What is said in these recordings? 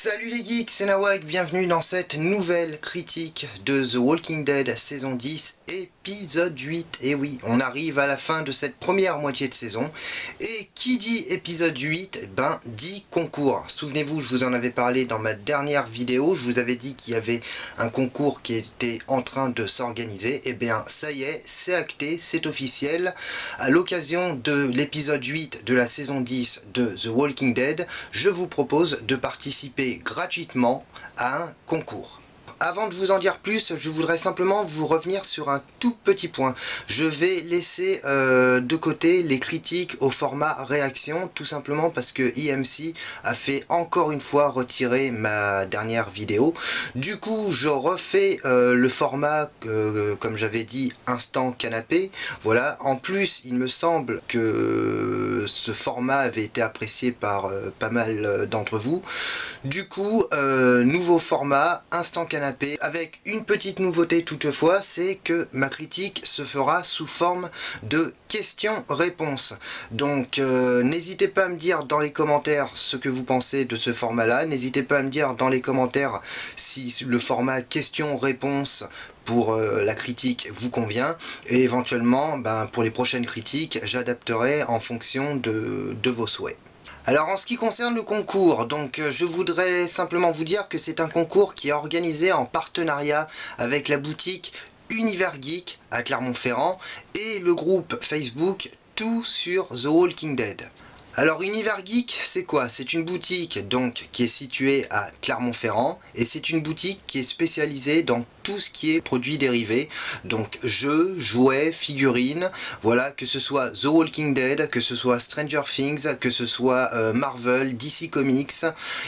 Salut les geeks, c'est Nawak, bienvenue dans cette nouvelle critique de The Walking Dead saison 10, épisode 8. Et oui, on arrive à la fin de cette première moitié de saison. Et qui dit épisode 8, ben dit concours. Souvenez-vous, je vous en avais parlé dans ma dernière vidéo, je vous avais dit qu'il y avait un concours qui était en train de s'organiser. Et bien ça y est, c'est acté, c'est officiel. À l'occasion de l'épisode 8 de la saison 10 de The Walking Dead, je vous propose de participer gratuitement à un concours. Avant de vous en dire plus, je voudrais simplement vous revenir sur un tout petit point. Je vais laisser de côté les critiques au format réaction, tout simplement parce que IMC a fait encore une fois retirer ma dernière vidéo. Du coup, je refais le format, comme j'avais dit, instant canapé. Voilà. En plus, il me semble que ce format avait été apprécié par pas mal d'entre vous. Du coup, nouveau format, instant canapé, avec une petite nouveauté toutefois, c'est que ma critique se fera sous forme de questions-réponses. Donc n'hésitez pas à me dire dans les commentaires ce que vous pensez de ce format-là, n'hésitez pas à me dire dans les commentaires si le format questions-réponses pour la critique vous convient, et éventuellement pour les prochaines critiques j'adapterai en fonction de vos souhaits. Alors en ce qui concerne le concours, donc je voudrais simplement vous dire que c'est un concours qui est organisé en partenariat avec la boutique Univers Geek à Clermont-Ferrand et le groupe Facebook Tout sur The Walking Dead. Alors Univers Geek, c'est quoi? C'est une boutique donc qui est située à Clermont-Ferrand et c'est une boutique qui est spécialisée dans tout ce qui est produits dérivés, donc jeux, jouets, figurines, voilà, que ce soit The Walking Dead, que ce soit Stranger Things, que ce soit Marvel, DC Comics,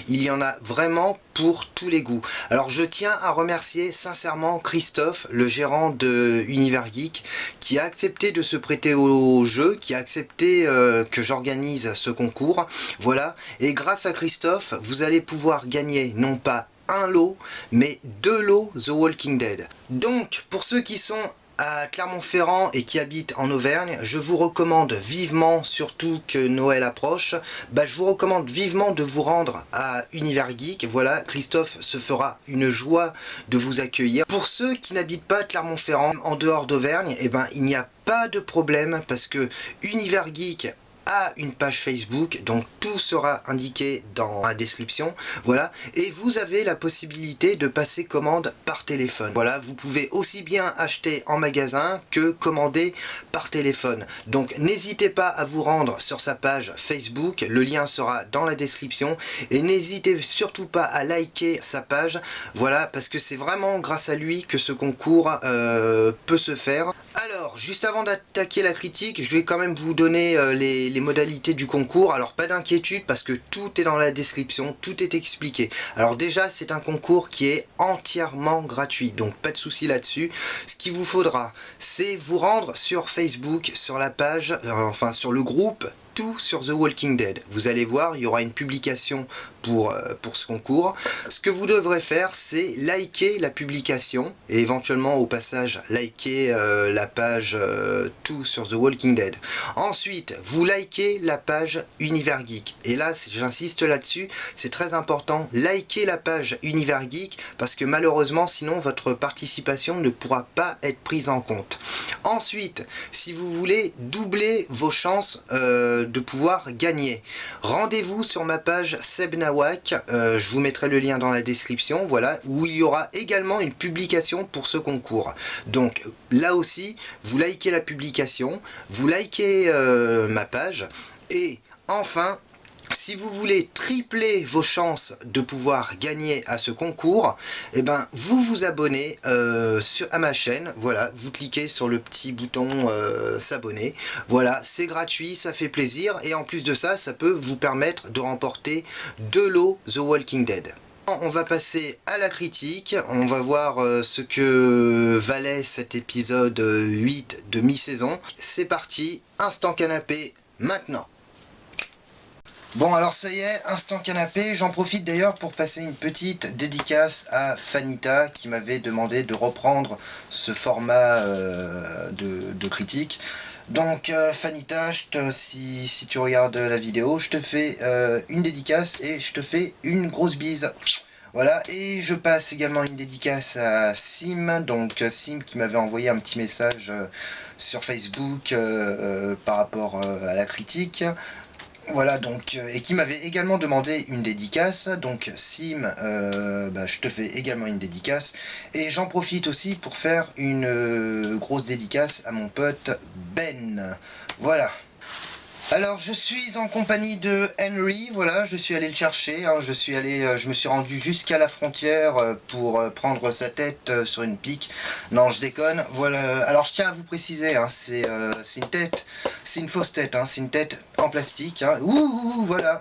il y en a vraiment pour tous les goûts. Alors je tiens à remercier sincèrement Christophe, le gérant de Univers Geek, qui a accepté de se prêter au jeu, qui a accepté que j'organise ce concours, voilà, et grâce à Christophe, vous allez pouvoir gagner non pas un lot, mais 2 lots The Walking Dead. Donc, pour ceux qui sont à Clermont-Ferrand et qui habitent en Auvergne, je vous recommande vivement, surtout que Noël approche, je vous recommande vivement de vous rendre à Univers Geek. Voilà, Christophe se fera une joie de vous accueillir. Pour ceux qui n'habitent pas Clermont-Ferrand, en dehors d'Auvergne, il n'y a pas de problème parce que Univers Geek a une page Facebook, donc tout sera indiqué dans la description, voilà, et vous avez la possibilité de passer commande par téléphone. Voilà, vous pouvez aussi bien acheter en magasin que commander par téléphone. Donc n'hésitez pas à vous rendre sur sa page Facebook, le lien sera dans la description, et n'hésitez surtout pas à liker sa page, voilà, parce que c'est vraiment grâce à lui que ce concours peut se faire. Alors, juste avant d'attaquer la critique, je vais quand même vous donner les modalités du concours. Alors, pas d'inquiétude parce que tout est dans la description, tout est expliqué. Alors déjà, c'est un concours qui est entièrement gratuit, donc pas de souci là-dessus. Ce qu'il vous faudra, c'est vous rendre sur Facebook, sur la page, sur le groupe Tout sur The Walking Dead. Vous allez voir, il y aura une publication pour ce concours. Ce que vous devrez faire, c'est liker la publication et éventuellement au passage liker la page Tout sur The Walking Dead. Ensuite, vous likez la page Univers Geek. Et là, j'insiste là-dessus, c'est très important. Likez la page Univers Geek parce que malheureusement, sinon, votre participation ne pourra pas être prise en compte. Ensuite, si vous voulez doubler vos chances de pouvoir gagner, rendez-vous sur ma page Seb Nawak, je vous mettrai le lien dans la description, voilà, où il y aura également une publication pour ce concours. Donc là aussi, vous likez la publication, vous likez ma page, et enfin, si vous voulez tripler vos chances de pouvoir gagner à ce concours, vous vous abonnez à ma chaîne, voilà, vous cliquez sur le petit bouton s'abonner, voilà, c'est gratuit, ça fait plaisir, et en plus de ça, ça peut vous permettre de remporter 2 lots The Walking Dead. On va passer à la critique, on va voir ce que valait cet épisode 8 de mi-saison. C'est parti, instant canapé, maintenant. Bon alors ça y est, instant canapé, j'en profite d'ailleurs pour passer une petite dédicace à Fanita qui m'avait demandé de reprendre ce format de critique. Donc Fanita, si tu regardes la vidéo, je te fais une dédicace et je te fais une grosse bise. Voilà, et je passe également une dédicace à Sim, donc Sim qui m'avait envoyé un petit message sur Facebook par rapport à la critique. Voilà, donc, et qui m'avait également demandé une dédicace. Donc Sim, je te fais également une dédicace. Et j'en profite aussi pour faire une grosse dédicace à mon pote Ben. Voilà. Alors je suis en compagnie de Henry, voilà, je suis allé le chercher, hein, je me suis rendu jusqu'à la frontière pour prendre sa tête sur une pique. Non, je déconne, voilà. Alors je tiens à vous préciser, hein, c'est une tête, c'est une fausse tête, hein, c'est une tête en plastique, hein. Ouh, voilà.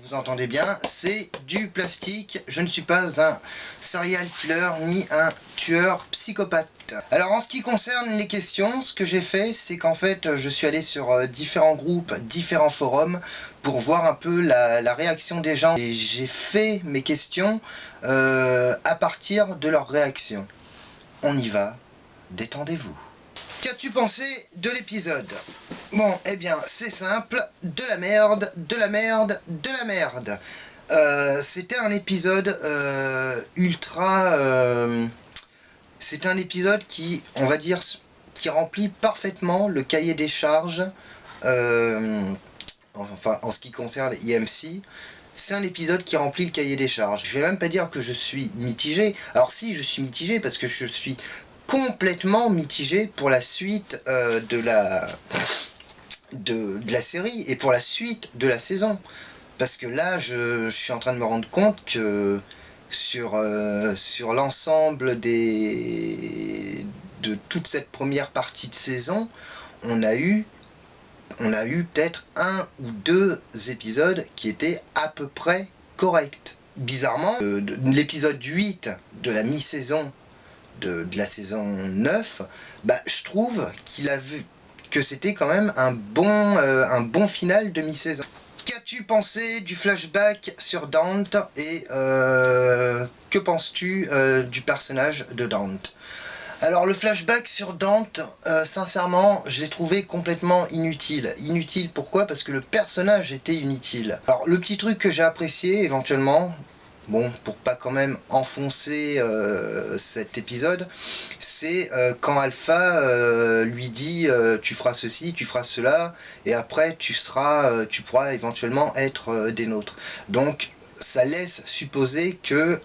Vous entendez bien, c'est du plastique. Je ne suis pas un serial killer ni un tueur psychopathe. Alors en ce qui concerne les questions, ce que j'ai fait, c'est qu'en fait, je suis allé sur différents groupes, différents forums, pour voir un peu la réaction des gens. Et j'ai fait mes questions à partir de leurs réactions. On y va, détendez-vous. Qu'as-tu pensé de l'épisode? Bon, eh bien, c'est simple, de la merde, de la merde, de la merde. C'était un épisode c'est un épisode qui, on va dire, qui remplit parfaitement le cahier des charges, enfin, en ce qui concerne IMC. C'est un épisode qui remplit le cahier des charges. Je vais même pas dire que je suis mitigé. Alors si, je suis mitigé parce que je suis complètement mitigé pour la suite de la série et pour la suite de la saison. Parce que là, je suis en train de me rendre compte que sur l'ensemble de toute cette première partie de saison, on a eu peut-être un ou deux épisodes qui étaient à peu près corrects. Bizarrement, l'épisode 8 de la mi-saison de la saison 9, je trouve que c'était quand même un bon final de mi-saison. Qu'as-tu pensé du flashback sur Dante et que penses-tu du personnage de Dante? Alors le flashback sur Dante, sincèrement, je l'ai trouvé complètement inutile. Inutile pourquoi? Parce que le personnage était inutile. Alors le petit truc que j'ai apprécié éventuellement, bon, pour pas quand même enfoncer cet épisode, c'est quand Alpha lui dit tu feras ceci, tu feras cela, et après tu pourras éventuellement être des nôtres. Donc ça laisse supposer que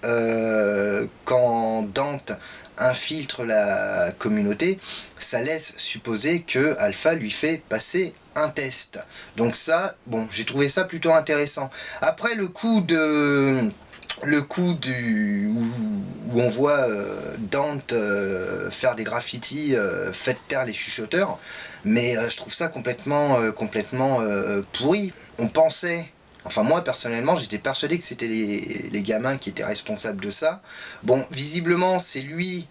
quand Dante infiltre la communauté, ça laisse supposer que Alpha lui fait passer un test. Donc ça, bon, j'ai trouvé ça plutôt intéressant. Après le coup où on voit Dante faire des graffitis, faites taire les chuchoteurs, mais je trouve ça complètement pourri. On pensait, enfin moi personnellement j'étais persuadé que c'était les gamins qui étaient responsables de ça. Bon, visiblement c'est lui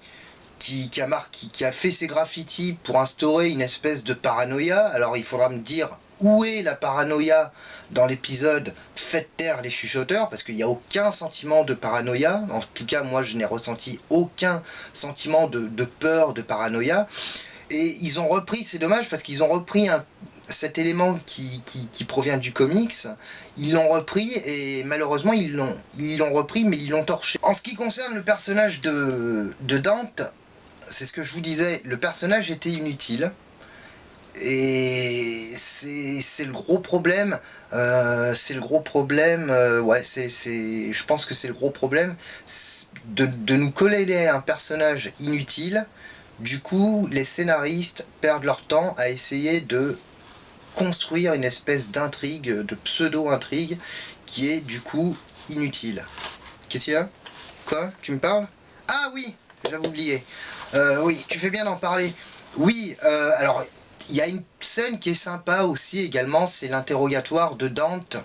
qui a fait ces graffitis pour instaurer une espèce de paranoïa. Alors il faudra me dire où est la paranoïa dans l'épisode Faites taire les chuchoteurs, parce qu'il n'y a aucun sentiment de paranoïa. En tout cas, moi, je n'ai ressenti aucun sentiment de peur, de paranoïa. Et ils ont repris, c'est dommage, parce qu'ils ont repris cet élément qui provient du comics, ils l'ont repris et malheureusement ils l'ont repris mais ils l'ont torché. En ce qui concerne le personnage de Dante, c'est ce que je vous disais, le personnage était inutile. Et c'est le gros problème, ouais, je pense que c'est le gros problème de nous coller un personnage inutile. Du coup, les scénaristes perdent leur temps à essayer de construire une espèce d'intrigue, de pseudo-intrigue, qui est du coup inutile. Qu'est-ce qu'il y a? Quoi? Tu me parles? Ah oui, j'avais oublié. Oui, tu fais bien d'en parler. Oui, alors, il y a une scène qui est sympa aussi également, c'est l'interrogatoire de Dante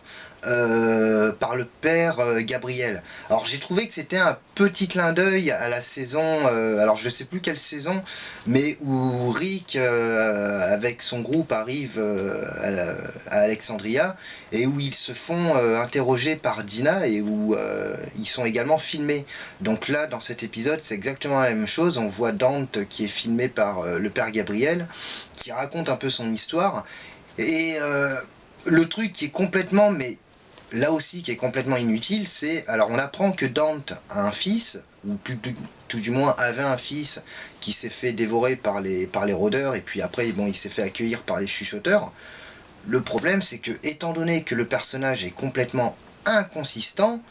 par le père Gabriel. Alors j'ai trouvé que c'était un petit clin d'œil à la saison, alors je sais plus quelle saison, mais où Rick avec son groupe arrive à Alexandria et où ils se font interroger par Dina et où ils sont également filmés. Donc là dans cet épisode c'est exactement la même chose, on voit Dante qui est filmé par le père Gabriel qui raconte un peu son histoire et le truc qui est complètement, mais là aussi qui est complètement inutile, c'est, alors on apprend que Dante a un fils, ou tout du moins avait un fils qui s'est fait dévorer par les rôdeurs, et puis après bon, il s'est fait accueillir par les chuchoteurs. Le problème c'est que, étant donné que le personnage est complètement inconsistant,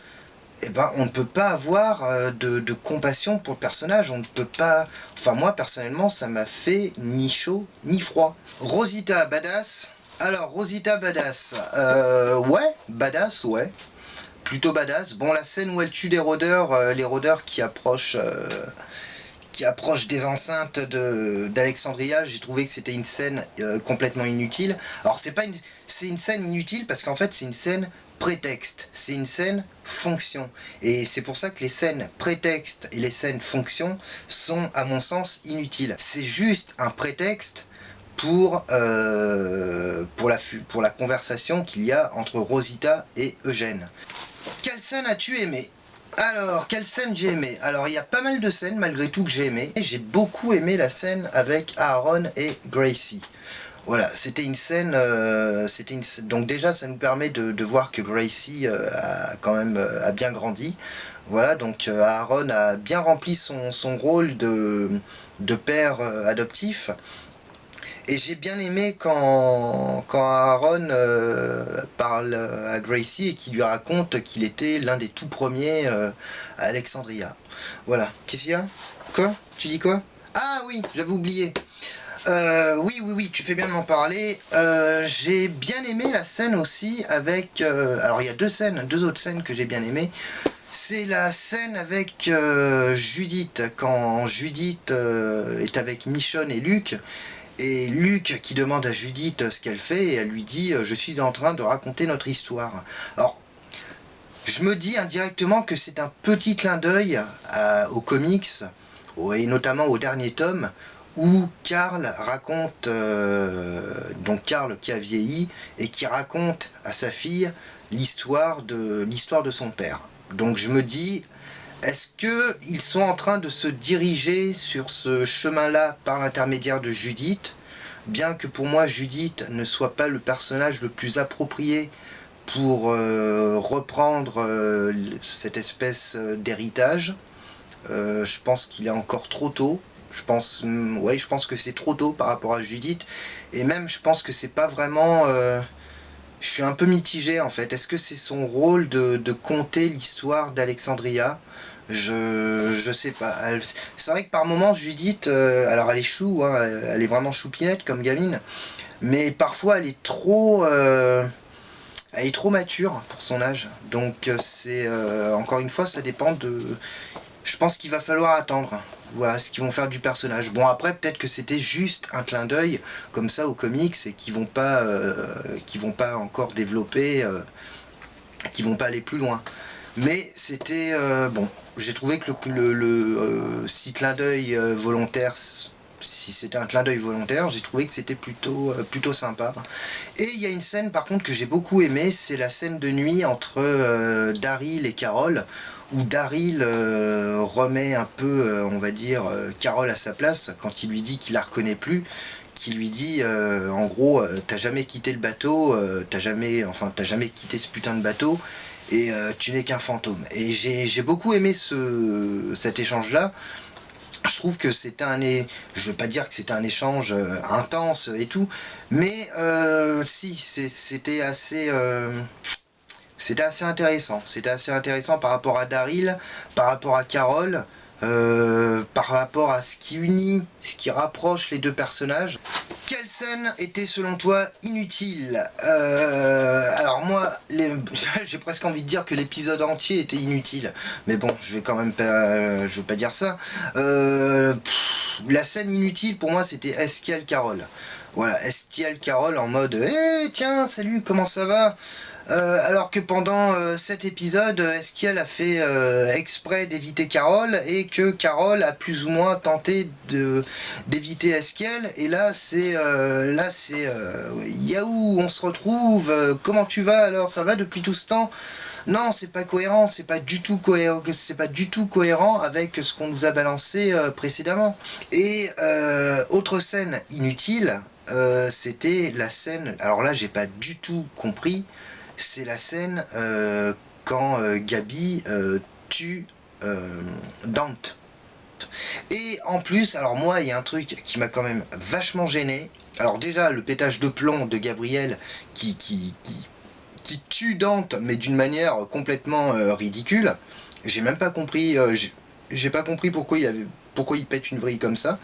eh ben, on ne peut pas avoir de compassion pour le personnage, on ne peut pas... Enfin moi personnellement ça m'a fait ni chaud ni froid. Rosita Badass. Alors Rosita Badass, ouais, badass, ouais, plutôt badass. Bon, la scène où elle tue les rôdeurs qui approchent des enceintes d'Alexandria, j'ai trouvé que c'était une scène complètement inutile. Alors c'est une scène inutile parce qu'en fait c'est une scène prétexte, c'est une scène fonction. Et c'est pour ça que les scènes prétexte et les scènes fonction sont à mon sens inutiles. C'est juste un prétexte pour la conversation qu'il y a entre Rosita et Eugène. Quelle scène as-tu aimé ? Alors, quelle scène j'ai aimé ? Alors, il y a pas mal de scènes malgré tout que j'ai aimé. J'ai beaucoup aimé la scène avec Aaron et Gracie. Voilà, c'était une scène, donc déjà ça nous permet de voir que Gracie a quand même a bien grandi. Voilà, donc Aaron a bien rempli son rôle de père adoptif. Et j'ai bien aimé quand Aaron parle à Gracie et qu'il lui raconte qu'il était l'un des tout premiers à Alexandria. Voilà. Qu'est-ce qu'il y a ? Quoi ? Tu dis quoi ? Ah oui, j'avais oublié. Oui, tu fais bien de m'en parler. J'ai bien aimé la scène aussi avec... alors il y a deux autres scènes que j'ai bien aimées. C'est la scène avec Judith, quand Judith est avec Michonne et Luc. Et Luc qui demande à Judith ce qu'elle fait, et elle lui dit « Je suis en train de raconter notre histoire ». Alors, je me dis indirectement que c'est un petit clin d'œil aux comics, et notamment au dernier tome, où Carl raconte, donc Carl qui a vieilli, et qui raconte à sa fille l'histoire de son père. Donc je me dis, est-ce qu'ils sont en train de se diriger sur ce chemin-là par l'intermédiaire de Judith ? Bien que pour moi Judith ne soit pas le personnage le plus approprié pour reprendre cette espèce d'héritage, je pense qu'il est encore trop tôt. Je pense que c'est trop tôt par rapport à Judith. Et même je pense que c'est pas vraiment... je suis un peu mitigé en fait. Est-ce que c'est son rôle de conter l'histoire d'Alexandria ? Je sais pas. C'est vrai que par moments Judith, alors elle est chou, hein, elle est vraiment choupinette comme gamine, mais parfois elle est trop mature pour son âge. Donc c'est encore une fois ça dépend de. Je pense qu'il va falloir attendre. Voilà ce qu'ils vont faire du personnage. Bon après peut-être que c'était juste un clin d'œil comme ça aux comics et qu'ils vont pas encore développer, qu'ils vont pas aller plus loin. Mais c'était bon. J'ai trouvé que si clin d'œil volontaire, si c'était un clin d'œil volontaire, j'ai trouvé que c'était plutôt sympa. Et il y a une scène par contre que j'ai beaucoup aimé, c'est la scène de nuit entre Daryl et Carol, où Daryl remet un peu, on va dire, Carol à sa place quand il lui dit qu'il la reconnaît plus. Qui lui dit en gros t'as jamais quitté le bateau, t'as jamais quitté ce putain de bateau et tu n'es qu'un fantôme. Et j'ai beaucoup aimé cet échange là. Je trouve que je veux pas dire que c'était un échange intense et tout, mais c'était assez intéressant. C'était assez intéressant par rapport à Daryl, par rapport à Carol, par rapport à ce qui unit, ce qui rapproche les deux personnages. Quelle scène était selon toi inutile ? Alors moi, j'ai presque envie de dire que l'épisode entier était inutile, mais bon, je vais quand même pas, je veux pas dire ça. La scène inutile pour moi c'était Eskiel Carol. Voilà, Eskiel Carol en mode tiens, salut, comment ça va ? Alors que pendant cet épisode, Eskiel a fait exprès d'éviter Carole et que Carole a plus ou moins tenté d'éviter Eskiel. Et là c'est Yahoo, on se retrouve. Comment tu vas alors? Ça va depuis tout ce temps? Non, c'est pas cohérent, c'est pas du tout cohérent avec ce qu'on nous a balancé précédemment. Et autre scène inutile, c'était la scène. Alors là, j'ai pas du tout compris. C'est la scène quand Gabi tue Dante. Et en plus, alors moi, il y a un truc qui m'a quand même vachement gêné. Alors déjà, le pétage de plomb de Gabriel qui tue Dante, mais d'une manière complètement ridicule. J'ai même pas compris, j'ai pas compris pourquoi il pète une vrille comme ça.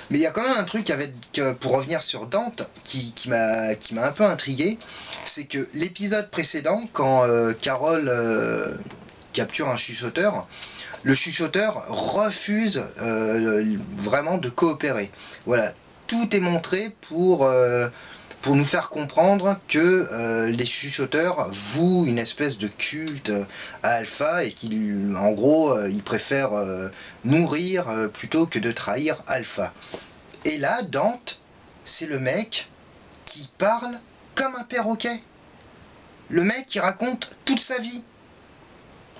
Mais il y a quand même un truc avec, pour revenir sur Dante, qui m'a un peu intrigué, c'est que l'épisode précédent, quand Carole capture un chuchoteur, le chuchoteur refuse vraiment de coopérer. Voilà, tout est montré pour nous faire comprendre que les chuchoteurs vouent une espèce de culte à Alpha et qu'en gros, ils préfèrent mourir plutôt que de trahir Alpha. Et là, Dante, c'est le mec qui parle comme un perroquet. Le mec qui raconte toute sa vie.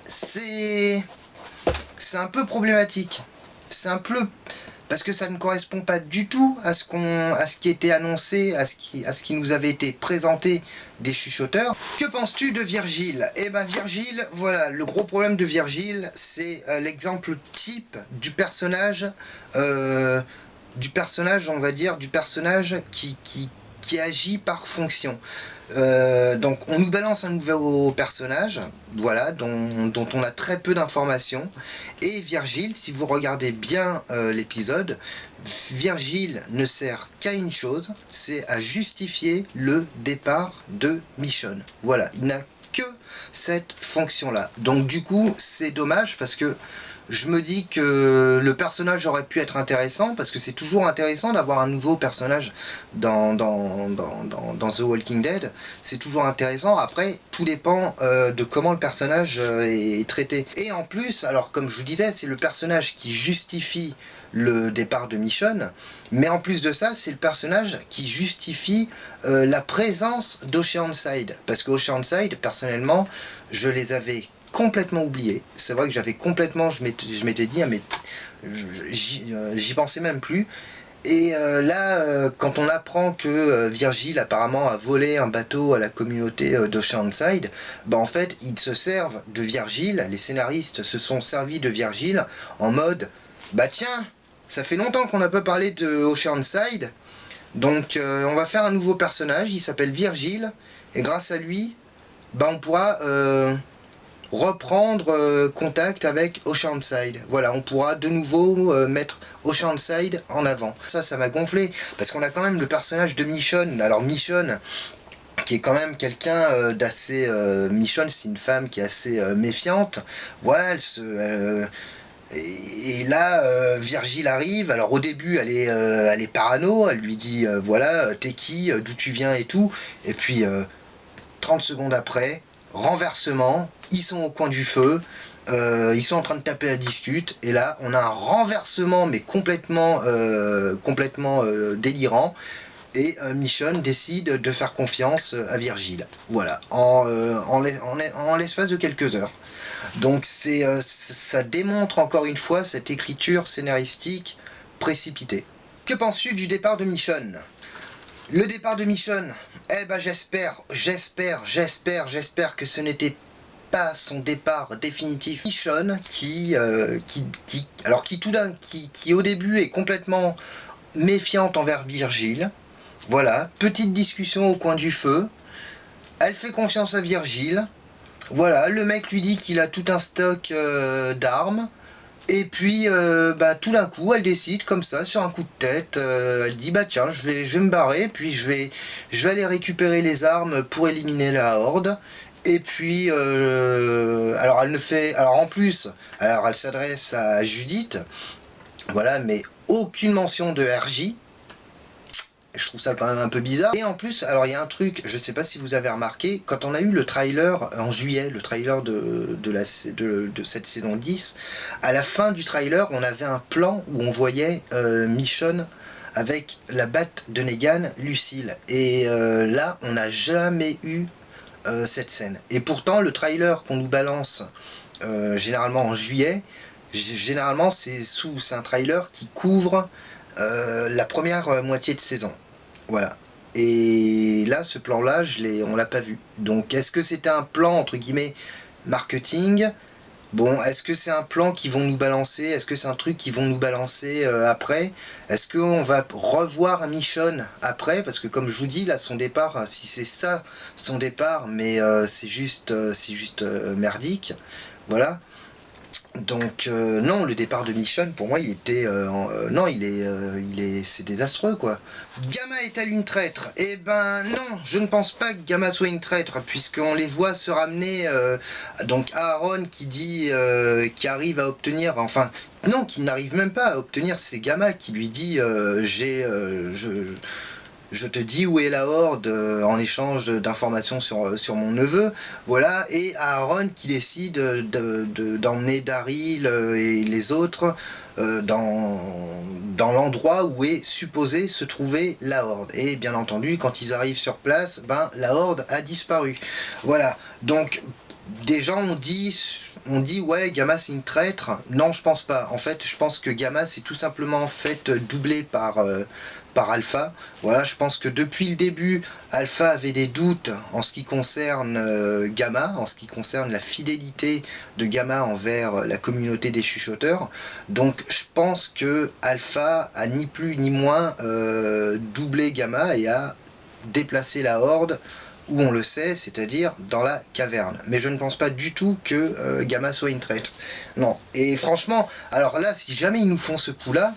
C'est un peu problématique. C'est un peu parce que ça ne correspond pas du tout à ce qui était annoncé, à ce qui nous avait été présenté des chuchoteurs. Que penses-tu de Virgile? Eh ben Virgile, voilà, le gros problème de Virgile, c'est l'exemple type du personnage, on va dire, du personnage qui agit par fonction. Donc on nous balance un nouveau personnage, voilà, dont on a très peu d'informations. Et Virgile, si vous regardez bien l'épisode, Virgile ne sert qu'à une chose, c'est à justifier le départ de Michonne. Voilà, il n'a que cette fonction-là. Donc du coup, c'est dommage parce que je me dis que le personnage aurait pu être intéressant, parce que c'est toujours intéressant d'avoir un nouveau personnage dans The Walking Dead. C'est toujours intéressant. Après, tout dépend de comment le personnage est traité. Et en plus, alors comme je vous disais, c'est le personnage qui justifie le départ de Michonne, mais en plus de ça, c'est le personnage qui justifie la présence d'Oceanside. Parce qu'Oceanside, personnellement, je les avais complètement oublié. C'est vrai que j'avais complètement, je m'étais dit, ah, mais j'y pensais même plus. Et là, quand on apprend que Virgile apparemment a volé un bateau à la communauté d'Oceanside, bah en fait, ils se servent de Virgile, les scénaristes se sont servis de Virgile en mode, bah tiens, ça fait longtemps qu'on n'a pas parlé de Oceanside, donc on va faire un nouveau personnage, il s'appelle Virgile, et grâce à lui, bah on pourra reprendre contact avec Oceanside. Voilà, on pourra de nouveau mettre Oceanside en avant. Ça m'a gonflé, parce qu'on a quand même le personnage de Michonne. Alors Michonne, qui est quand même quelqu'un d'assez... Michonne, c'est une femme qui est assez méfiante. Voilà, et là, Virgile arrive. Alors au début, elle est parano. Elle lui dit, voilà, t'es qui, d'où tu viens et tout. Et puis, 30 secondes après, renversement, ils sont au coin du feu, ils sont en train de taper la discute, et là on a un renversement mais complètement délirant, et Michonne décide de faire confiance à Virgile, voilà, en l'espace de quelques heures. Donc ça démontre encore une fois cette écriture scénaristique précipitée. Que penses-tu du départ de Michonne? Le départ de Michonne, eh ben j'espère que ce n'était pas son départ définitif. Michonne qui au début est complètement méfiante envers Virgile. Voilà, petite discussion au coin du feu. Elle fait confiance à Virgile. Voilà, le mec lui dit qu'il a tout un stock d'armes. Et puis, tout d'un coup, elle décide comme ça, sur un coup de tête, elle dit bah tiens, je vais me barrer, puis je vais aller récupérer les armes pour éliminer la horde. Et puis, alors en plus, alors elle s'adresse à Judith, voilà, mais aucune mention de RJ. Je trouve ça quand même un peu bizarre. Et en plus, alors il y a un truc, je sais pas si vous avez remarqué, quand on a eu le trailer en juillet, le trailer de cette saison 10, à la fin du trailer, on avait un plan où on voyait Michonne avec la batte de Negan, Lucille. Et là, on n'a jamais eu cette scène. Et pourtant, le trailer qu'on nous balance généralement en juillet, généralement c'est un trailer qui couvre la première moitié de saison. Voilà. Et là, ce plan-là, on l'a pas vu. Donc, est-ce que c'était un plan, entre guillemets, marketing? Bon, est-ce que c'est un plan qu'ils vont nous balancer? Est-ce que c'est un truc qu'ils vont nous balancer après? Est-ce qu'on va revoir Michonne après? Parce que comme je vous dis, là, son départ, si c'est ça, son départ, mais c'est juste merdique. Voilà. Donc non, le départ de Michonne, pour moi, il était non, c'est désastreux quoi. Gamma est-elle une traître? Eh ben non, je ne pense pas que Gamma soit une traître, puisqu'on les voit se ramener. Donc Aaron qui dit, qui arrive à obtenir, enfin non, qui n'arrive même pas à obtenir, c'est Gamma qui lui dit, je te dis où est la Horde en échange d'informations sur mon neveu, voilà, et Aaron qui décide d'emmener Daryl et les autres dans l'endroit où est supposé se trouver la Horde. Et bien entendu, quand ils arrivent sur place, ben, la Horde a disparu. Voilà, donc des gens ont dit ouais, Gamma c'est une traître. Non, je pense pas. En fait, je pense que Gamma c'est tout simplement fait doubler par Alpha. Voilà, je pense que depuis le début, Alpha avait des doutes en ce qui concerne Gamma, en ce qui concerne la fidélité de Gamma envers la communauté des chuchoteurs. Donc je pense que Alpha a ni plus ni moins doublé Gamma et a déplacé la Horde où on le sait, c'est-à-dire dans la caverne. Mais je ne pense pas du tout que Gamma soit une traître. Non. Et franchement, alors là, si jamais ils nous font ce coup-là,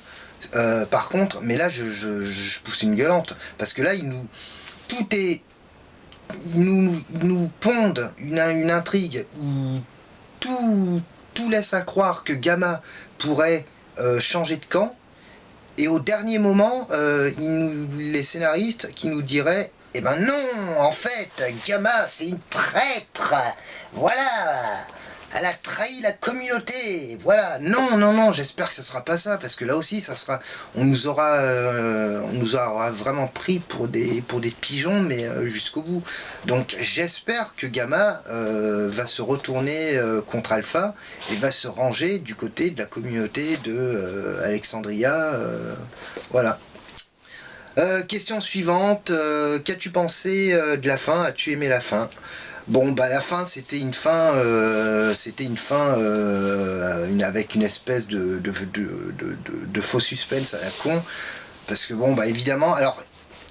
par contre, mais là, je pousse une gueulante. Parce que là, tout est... Ils nous pondent une intrigue où tout laisse à croire que Gamma pourrait changer de camp. Et au dernier moment, les scénaristes qui nous diraient eh ben non, en fait, Gamma, c'est une traître. Voilà. Elle a trahi la communauté. Voilà. Non, non, non, j'espère que ça sera pas ça, parce que là aussi, ça sera. On nous aura vraiment pris pour des pigeons, mais jusqu'au bout. Donc j'espère que Gamma va se retourner contre Alpha et va se ranger du côté de la communauté de Alexandria. Voilà. Question suivante, qu'as-tu pensé de la fin? As-tu aimé la fin? Bon, bah la fin, c'était une fin, avec une espèce de faux suspense à la con, parce que bon, bah évidemment, alors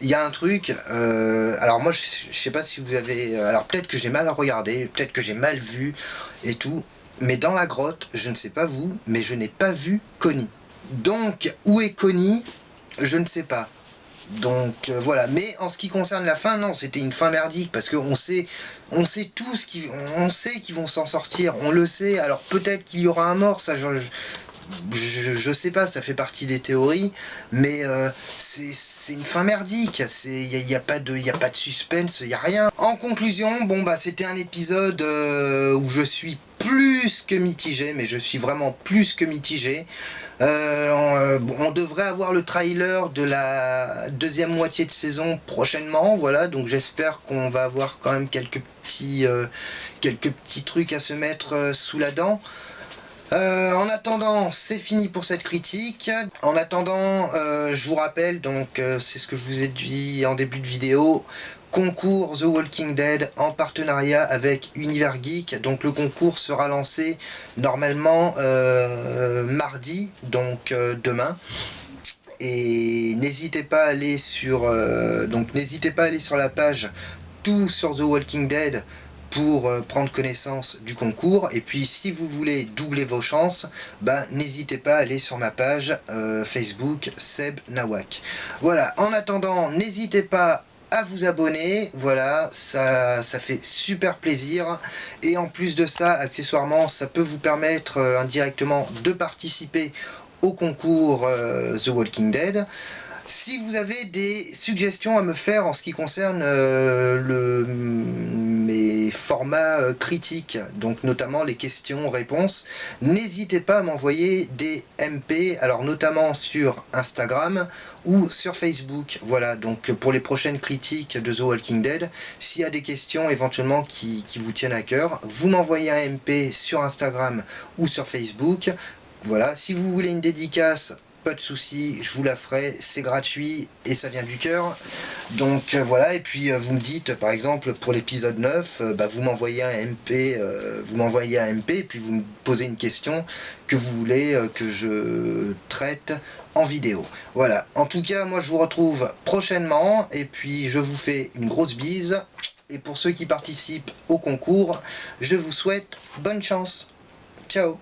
il y a un truc, alors moi, je sais pas si vous avez, alors peut-être que j'ai mal regardé, peut-être que j'ai mal vu et tout, mais dans la grotte, je ne sais pas vous, mais je n'ai pas vu Connie. Donc, où est Connie? Je ne sais pas. Donc voilà, mais en ce qui concerne la fin, non, c'était une fin merdique parce qu'on sait, tous on sait qu'ils vont s'en sortir, on le sait. Alors peut-être qu'il y aura un mort, ça, je sais pas, ça fait partie des théories, mais c'est une fin merdique. Il y a pas de suspense, il y a rien. En conclusion, bon bah c'était un épisode où je suis plus que mitigé, mais je suis vraiment plus que mitigé. On devrait avoir le trailer de la deuxième moitié de saison prochainement, voilà, donc j'espère qu'on va avoir quand même quelques petits trucs à se mettre sous la dent. En attendant, c'est fini pour cette critique. En attendant, je vous rappelle, donc c'est ce que je vous ai dit en début de vidéo, concours The Walking Dead en partenariat avec Univers Geek. Donc le concours sera lancé normalement mardi, donc demain. Et n'hésitez pas à aller sur la page Tout sur The Walking Dead pour prendre connaissance du concours. Et puis si vous voulez doubler vos chances, n'hésitez pas à aller sur ma page Facebook Seb Nawak. Voilà, en attendant, n'hésitez pas à vous abonner, voilà, ça fait super plaisir. Et en plus de ça, accessoirement, ça peut vous permettre indirectement de participer au concours The Walking Dead. Si vous avez des suggestions à me faire en ce qui concerne mes formats critiques, donc notamment les questions-réponses, n'hésitez pas à m'envoyer des MP, alors notamment sur Instagram ou sur Facebook. Voilà, donc pour les prochaines critiques de The Walking Dead, s'il y a des questions éventuellement qui vous tiennent à cœur, vous m'envoyez un MP sur Instagram ou sur Facebook. Voilà, si vous voulez une dédicace, pas de souci, je vous la ferai, c'est gratuit et ça vient du cœur. Donc voilà, et puis vous me dites par exemple pour l'épisode 9, vous m'envoyez un MP, et puis vous me posez une question que vous voulez que je traite en vidéo. Voilà, en tout cas moi je vous retrouve prochainement et puis je vous fais une grosse bise. Et pour ceux qui participent au concours, je vous souhaite bonne chance. Ciao.